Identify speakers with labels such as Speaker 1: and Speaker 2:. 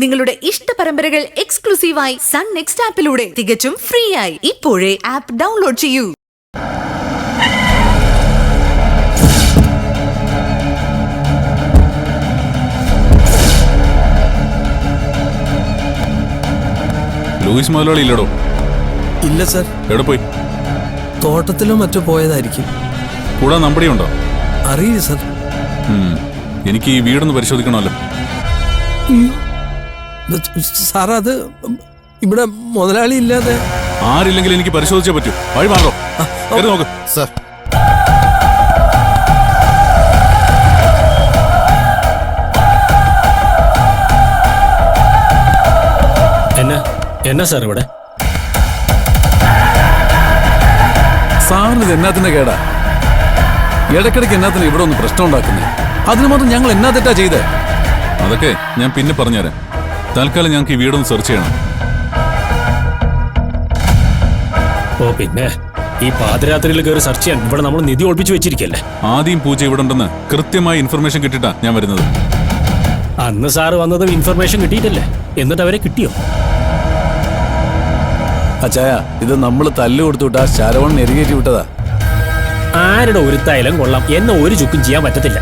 Speaker 1: നിങ്ങളുടെ ഇഷ്ട പരമ്പരകൾ എക്സ്ക്ലൂസീവായി സൺ നെക്സ്റ്റ് ആപ്പിലൂടെ തികച്ചും ഫ്രീ ആയി ഇപ്പോഴേ ആപ്പ് ഡൗൺലോഡ് ചെയ്യൂ.
Speaker 2: ലൂയിസ് മുതലാളി ഇല്ലടോ?
Speaker 3: ഇല്ല സർ.
Speaker 2: എവിടെ പോയി?
Speaker 3: തോട്ടത്തിലോ മറ്റോ പോയതായിരിക്കും.
Speaker 2: കൂടാ നമ്പടിയുണ്ടോ?
Speaker 3: അറിയില്ല സർ.
Speaker 2: എനിക്ക് ഈ വീടൊന്ന് പരിശോധിക്കണമല്ലോ.
Speaker 3: സാർ അത് ഇവിടെ മുതലാളി ഇല്ലാതെ.
Speaker 2: ആരില്ലെങ്കിൽ എനിക്ക് പരിശോധിച്ചേ പറ്റൂ. വഴി മാറോ നോക്ക്
Speaker 4: സർ.
Speaker 5: എന്നാ സാർ ഇവിടെ?
Speaker 2: സാറിന് ഇത് എന്നാത്തിന്റെ കേടാ? ഇടയ്ക്കിടയ്ക്ക് എന്നാത്തിന് ഇവിടെ ഒന്ന് പ്രശ്നം ഉണ്ടാക്കുന്നേ? അതിന് മാത്രം ഞങ്ങൾ എന്നാ തെറ്റാ ചെയ്തേ? അതൊക്കെ ഞാൻ പിന്നെ പറഞ്ഞുതരാം. തൽക്കാലം ഞങ്ങൾക്ക് ഈ വീടൊന്ന് സെർച്ച് ചെയ്യണം.
Speaker 5: ഓ പിന്നെ ഈ പാതിരാത്രിയിൽ കയറി സെർച്ച് ചെയ്യാൻ ഇവിടെ നമ്മൾ നിധി ഒളിപ്പിച്ചു വെച്ചിരിക്കല്ലേ?
Speaker 2: ആദ്യം പൂജ ഇവിടെ ഉണ്ടെന്ന് കൃത്യമായ ഇൻഫർമേഷൻ കിട്ടിയിട്ടാ ഞാൻ വരുന്നത്.
Speaker 5: അന്ന് സാറ് വന്നതും ഇൻഫർമേഷൻ കിട്ടിയിട്ടല്ലേ? എന്നിട്ട് അവരെ കിട്ടിയോ?
Speaker 6: അച്ചായ, ഇത് നമ്മൾ തല്ലു കൊടുത്തുവിട്ടാ ശരവൺ നെരുകേറ്റി വിട്ടതാ.
Speaker 5: ആരുടെ ഒരു തൈലം കൊള്ളാം, എന്നെ ഒരു ചുക്കും ചെയ്യാൻ പറ്റത്തില്ല.